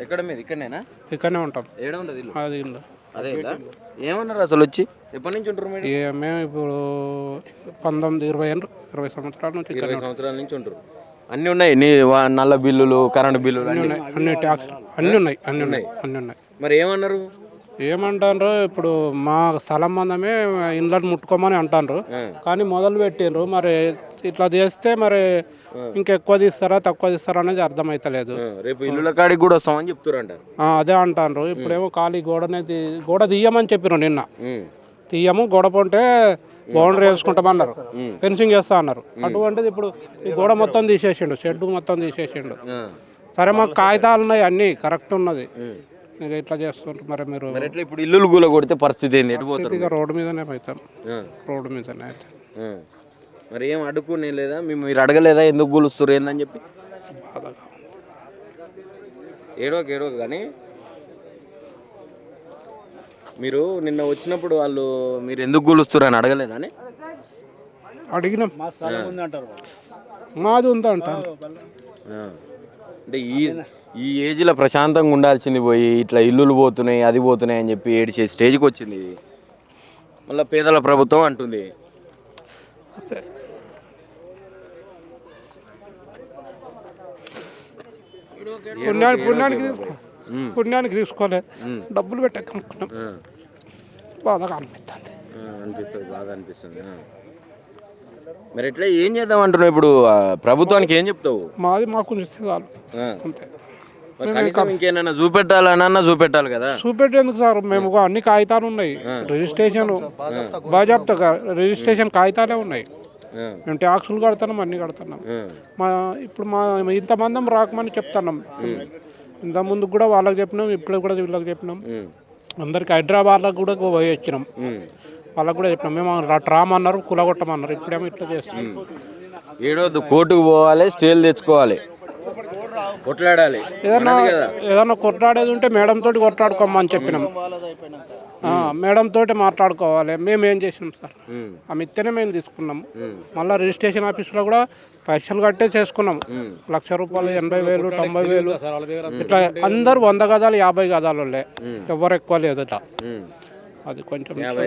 ఎక్కడ మీది ఇక్కడనేనా? ఇక్కడనే ఉంటాం. ఏడ ఉండదు ఇల్లు? అది ఇల్లు. అదే ఇల్లా? ఏమన్నారు అసలు వచ్చి? ఎప్పటి నుంచి ఉంటారు మీరు? మేము ఇప్పుడు 20 సంవత్సరాల నుంచి 20 సంవత్సరాల నుంచి ఉంటారు. అన్నీ ఉన్నాయి, నల్ల బిల్లులు, కరెంటు బిల్లులు అన్నీ ఉన్నాయి, అన్ని ట్యాక్స్ అన్నీ ఉన్నాయి. మరి ఏమన్నారు? ఏమంటారు, ఇప్పుడు మా స్థలం మందమే ఇండ్లను ముట్టుకోమని అంటారు. కానీ మొదలు పెట్టిండ్రు, మరి ఇట్లా చేస్తే మరి ఇంకెక్కువ తీస్తారా తక్కువ తీస్తారా అనేది అర్థమైతలేదు. రేపు ఇల్లుల కాడికి కూడా వస్తామని చెప్తారంట. అదే అంటారు. ఇప్పుడేమో ఖాళీ గోడ తీయమని చెప్పినారు నిన్న. తీయము, గోడ పొంటే బౌండరీ వేసుకుంటామన్నారు, ఫెన్సింగ్ చేస్తా అన్నారు. అటువంటిది ఇప్పుడు ఈ గోడ మొత్తం తీసేసిండు, షెడ్ మొత్తం తీసేసిండు. సరే మాకు కాగితాలు ఉన్నాయి, అన్నీ కరెక్ట్ ఉన్నది, ఇక ఇట్లా చేస్తుంటారు. మరి మీరు ఇప్పుడు ఇల్లు కూల కొడితే పరిస్థితి ఏంది? ఇక రోడ్డు మీదనే అవుతాం, రోడ్డు మీదనే అవుతాం. మరి ఏం అడుక్కునే లేదా? మీరు అడగలేదా ఎందుకు కూలుస్తారు ఏందని చెప్పి? బాధగా ఏడోక కానీ మీరు నిన్న వచ్చినప్పుడు వాళ్ళు మీరు ఎందుకు కూలుస్తారు అని అడగలేదని? అడిగినాం, మాది ఉందంట. అంటే ఈ ఏజ్లో ప్రశాంతంగా ఉండాల్సింది పోయి ఇట్లా ఇల్లులు పోతున్నాయి, అది పోతున్నాయి అని చెప్పి ఏడిచే స్టేజ్కి వచ్చింది ఇది. మళ్ళీ పేదల ప్రభుత్వం అంటుంది. పుణ్యానికి తీసుకోలే, డబ్బులు పెట్టనుకున్నాం. బాధగా అనిపిస్తుంది, బాగా అనిపిస్తుంది. మరి ఎట్లా ఏం చేద్దాం అంటున్నావు ఇప్పుడు? ప్రభుత్వానికి ఏం చెప్తావు? మాది మాకు ఇస్తే చాలు, అంతే. ఇంకేమైనా చూపెట్టాలన్నా చూపెట్టాలి కదా. చూపెట్టేందుకు సార్, మేము అన్ని కాగితాలు ఉన్నాయి, రిజిస్ట్రేషన్ బాజాప్తా రిజిస్ట్రేషన్ కాగితాలే ఉన్నాయి. మేము ట్యాక్సులు కడుతున్నాం, అన్ని కడుతున్నాం. ఇప్పుడు ఇంతమంది రాకమని చెప్తున్నాం. ఇంత ముందుకు కూడా వాళ్ళకి చెప్పినాం, ఇప్పుడు కూడా వీళ్ళకి చెప్పినాం. అందరికి హైదరాబాద్లో కూడా పోయి వచ్చినాం, వాళ్ళకి కూడా చెప్పినాం. మేము రామన్నారు, కులగొట్టమన్నారు. ఇప్పుడేమో ఇట్లా చేస్తున్నాం. ఏడవద్దు, కోర్టుకు పోవాలి, స్టేలు తెచ్చుకోవాలి, కొట్లాడాలి. ఏదన్నా కొట్లాడేది ఉంటే మేడం తోటి కొట్లాడుకోమని చెప్పినాం. మేడం తోటి మాట్లాడుకోవాలి. మేము ఏం చేసినాం సార్, ఆమె ఇస్తేనే మేము తీసుకున్నాం. మళ్ళీ రిజిస్ట్రేషన్ ఆఫీస్లో కూడా పైసలు కట్టే చేసుకున్నాం. 1,00,000 రూపాయలు, 80,000, 90,000 ఇట్లా అందరూ 100 గజాలు 50 గజాలు ఎవరు ఎక్కువ లేదు. అది కొంచెం 100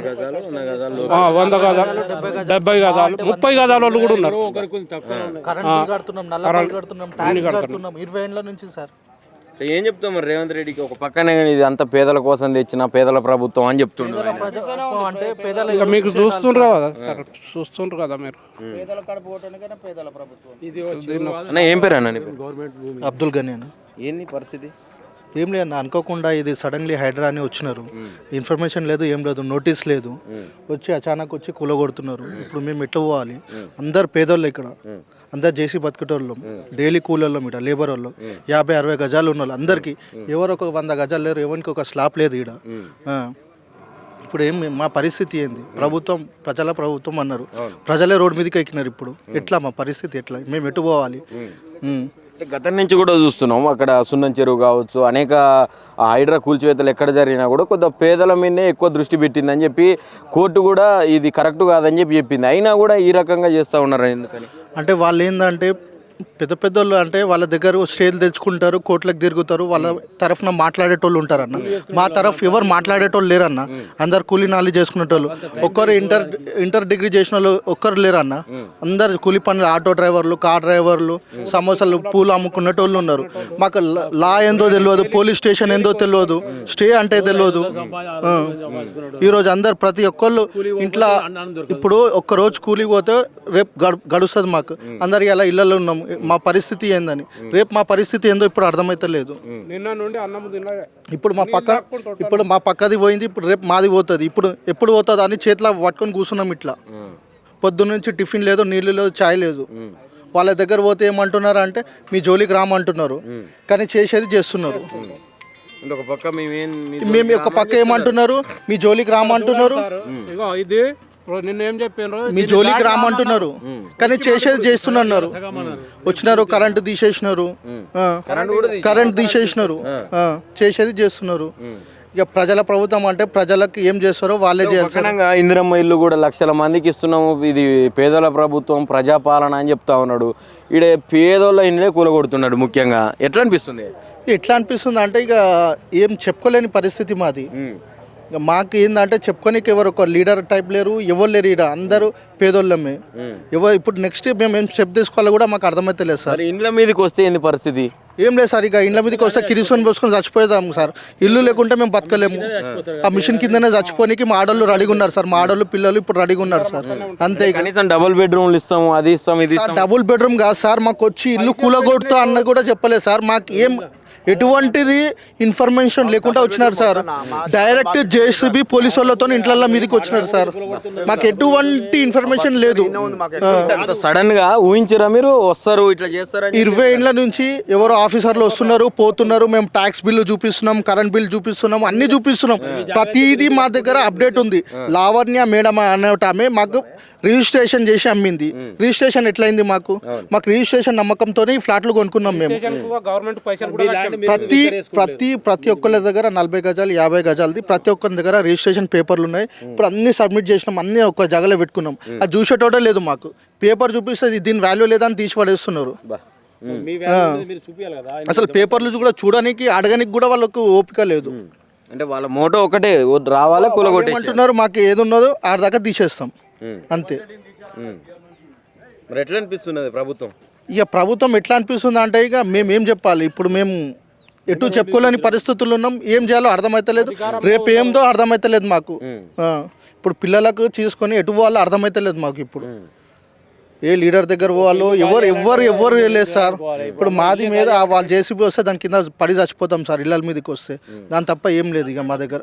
గజాలు, 70 గజాలు, 30 గజాల వాళ్ళు కూడా ఉన్నారు. ఏం చెప్తాం మరి రేవంత్ రెడ్డికి? ఒక పక్కనే ఇది అంత పేదల కోసం తెచ్చిన పేదల ప్రభుత్వం అని చెప్తున్నారు. ఇక మీకు చూస్తుండ్రు కదా మీరు. ఏం పేరు అన్న? అబ్దుల్ గనీ అన్న. ఏంది పరిస్థితి? ఏం లేదు, అనుకోకుండా ఇది సడన్లీ హైడ్రా అని వచ్చినారు. ఇన్ఫర్మేషన్ లేదు, ఏం లేదు, నోటీస్ లేదు, వచ్చి అచానక్ వచ్చి కూలగొడుతున్నారు. ఇప్పుడు మేము ఎట్లా పోవాలి? అందరు పేదోళ్ళు, ఇక్కడ అందరు చేసి బతికేటోళ్ళం, డైలీ కూలోళ్ళం, ఇక్కడ లేబర్ వాళ్ళు 50-60 గజాలు ఉన్న వాళ్ళు అందరికీ. ఎవరు ఒక 100 గజాలు లేరు, ఎవరికి ఒక స్లాబ్ లేదు ఇక్కడ. ఇప్పుడు మా పరిస్థితి ఏంది? ప్రజల ప్రభుత్వం అన్నారు, ప్రజలే రోడ్డు మీదకి ఎక్కినారు. ఇప్పుడు ఎట్లా మా పరిస్థితి? ఎట్లా మేము ఎటు పోవాలి? గతం నుంచి కూడా చూస్తున్నాం, అక్కడ సున్నం చెరువు కావచ్చు, అనేక హైడ్రా కూల్చివేతలు ఎక్కడ జరిగినా కూడా కొద్దిగా పేదల మీదనే ఎక్కువ దృష్టి పెట్టిందని చెప్పి కోర్టు కూడా ఇది కరెక్ట్ కాదని చెప్పి చెప్పింది. అయినా కూడా ఈ రకంగా చేస్తూ ఉన్నారు. ఎందుకని అంటే వాళ్ళు ఏంటంటే పెద్దోళ్ళు అంటే వాళ్ళ దగ్గర స్టేలు తెచ్చుకుంటారు, కోర్టులకు తిరుగుతారు, వాళ్ళ తరఫున మాట్లాడేటోళ్ళు ఉంటారన్న. మా తరఫు ఎవరు మాట్లాడేటోళ్ళు లేరన్న, అందరు కూలీ నాలి చేసుకునేటోళ్ళు. ఒక్కరు ఇంటర్ డిగ్రీ చేసిన వాళ్ళు ఒక్కరు లేరన్న. అందరు కూలీ పనులు, ఆటో డ్రైవర్లు, కార్ డ్రైవర్లు, సమోసాలు, పూలు అమ్ముకునేటోళ్ళు ఉన్నారు. మాకు లా ఏందో తెలియదు, పోలీస్ స్టేషన్ ఏందో తెలియదు, స్టే అంటే తెలియదు. ఈరోజు అందరు ప్రతి ఒక్కళ్ళు ఇంట్లో ఇప్పుడు ఒక్కరోజు కూలికి పోతే రేపు గడుస్తుంది. మాకు అందరికి అలా ఇళ్ళలో ఉన్నాం. మా పరిస్థితి ఏందని, రేపు మా పరిస్థితి ఏందో ఇప్పుడు అర్థమైతలేదు. ఇప్పుడు మా పక్కది పోయింది, ఇప్పుడు రేపు మాది పోతుంది. ఇప్పుడు ఎప్పుడు పోతుంది అని చేతిలో పట్టుకొని కూర్చున్నాం. ఇట్లా పొద్దున్నుంచి టిఫిన్ లేదు, నీళ్ళు లేదు, ఛాయ్ లేదు. వాళ్ళ దగ్గర పోతే ఏమంటున్నారు అంటే మీ జోలికి రామంటున్నారు, కానీ చేసేది చేస్తున్నారు. మేము ఒక పక్క ఏమంటున్నారు, మీ జోలికి రామంటున్నారు, మీ జోలికి రామంటున్నారు, కానీ చేసేది చేస్తున్నారు. వచ్చినారు, కరెంటు తీసేసినారు, చేసేది చేస్తున్నారు. ఇక ప్రజల ప్రభుత్వం అంటే ప్రజలకు ఏం చేస్తారో వాళ్ళే చేయాలి. ఇందిరమ్మ ఇల్లు కూడా లక్షల మందికి ఇస్తున్నాము, ఇది పేదల ప్రభుత్వం, ప్రజాపాలన అని చెప్తా ఉన్నాడు. ఈడ పేదోళ్ళ ఇండ్లే కూలగొడుతున్నాడు. ముఖ్యంగా ఎట్లా అనిపిస్తుంది? ఎట్లా అనిపిస్తుంది అంటే ఇక ఏం చెప్పుకోలేని పరిస్థితి మాది. ఇక మాకు ఏంటంటే చెప్పుకోనికి ఎవరు ఒక లీడర్ టైప్ లేరు, ఎవరు లేరు ఈడ, అందరూ పేదోళ్ళమే. ఎవరు ఇప్పుడు నెక్స్ట్ మేము ఏం స్టెప్ తీసుకోవాలో కూడా మాకు అర్థమైతే లేదు సార్. మరి ఇండ్ల మీదకి వస్తే ఏంది పరిస్థితి? ఏం లేదు సార్, ఇక ఇండ్ల మీదకి వస్తే కిరిసోని పోసుకొని చచ్చిపోయేదాము సార్. ఇల్లు లేకుంటే మేము బతకలేము. ఆ మిషన్ కిందనే చచ్చిపోనికి మా ఆడోళ్ళు రెడీగా ఉన్నారు సార్. మా ఆడోళ్ళు పిల్లలు ఇప్పుడు రెడీగా ఉన్నారు సార్. అంతే. కనీసం డబుల్ బెడ్రూమ్లు ఇస్తాము, అది ఇస్తాం, ఇది ఇస్తాం. డబుల్ బెడ్రూమ్ కాదు సార్, మాకు వచ్చి ఇల్లు కూలగొడుతూ అన్న కూడా చెప్పలేదు సార్. మాకు ఏం ఎటువంటిది ఇన్ఫర్మేషన్ లేకుండా వచ్చినారు సార్. డైరెక్ట్ జేసీబీ పోలీసు వాళ్ళతో ఇంట్ల మీదకి వచ్చినారు సార్. మాకు ఎటువంటి ఇన్ఫర్మేషన్ లేదు. సడన్ గా ఊహించరా మీరు వస్తారు ఇట్లా చేస్తారని? 20 ఏళ్ళ నుంచి ఎవరో ఆఫీసర్లు వస్తున్నారు పోతున్నారు. మేము ట్యాక్స్ బిల్లు చూపిస్తున్నాం, కరెంట్ బిల్ చూపిస్తున్నాం, అన్ని చూపిస్తున్నాం. ప్రతిదీ మా దగ్గర అప్డేట్ ఉంది. లావణ్య మేడం అనేట ఆమె మాకు రిజిస్ట్రేషన్ చేసి అమ్మింది. రిజిస్ట్రేషన్ ఎట్లయింది? మాకు రిజిస్ట్రేషన్ నమ్మకంతో ఈ ఫ్లాట్లు కొనుక్కున్నాం మేము. గవర్నమెంట్ పైసలు కూడా ప్రతి ఒక్కరి దగ్గర 40 గజాలు 50 గజాలది ప్రతి ఒక్కరి దగ్గర రిజిస్ట్రేషన్ పేపర్లు ఉన్నాయి. ఇప్పుడు అన్ని సబ్మిట్ చేసినాం, అన్ని ఒక్క జగలో పెట్టుకున్నాం. అది చూసేటోటే లేదు. మాకు పేపర్ చూపిస్తే దీని వాల్యూ లేదని తీసి పడేస్తున్నారు. అసలు పేపర్లు కూడా చూడడానికి అడగడానికి కూడా వాళ్ళకు ఓపిక లేదు. అంటే వాళ్ళ మోటో ఒకటే, రావాలా కూలగొట్టేమంటున్నారు. మాకు ఏది ఉన్నదో ఆడ దాకా తీసేస్తాం అంతే. మరి ఎట్లా అనిపిస్తున్నది ప్రభుత్వం? ఇక ప్రభుత్వం ఎట్లా అనిపిస్తుంది అంటే ఇక మేము ఏం చెప్పాలి? ఇప్పుడు మేము ఎటు చెప్పుకోలేని పరిస్థితుల్లో ఉన్నాం. ఏం చేయాలో అర్థమైతలేదు. రేపు ఏందో అర్థమైతలేదు మాకు. ఇప్పుడు పిల్లలకు తీసుకొని ఎటు పోవాలో అర్థమైతలేదు మాకు. ఇప్పుడు ఏ లీడర్ దగ్గర పోవాలో ఎవరు లేదు సార్. ఇప్పుడు మాది మీద వాళ్ళు జేసీబీ వస్తే దాని కింద పడి చచ్చిపోతాం సార్. ఇళ్ళ మీదకి వస్తే దాని తప్ప ఏం లేదు ఇక మా దగ్గర.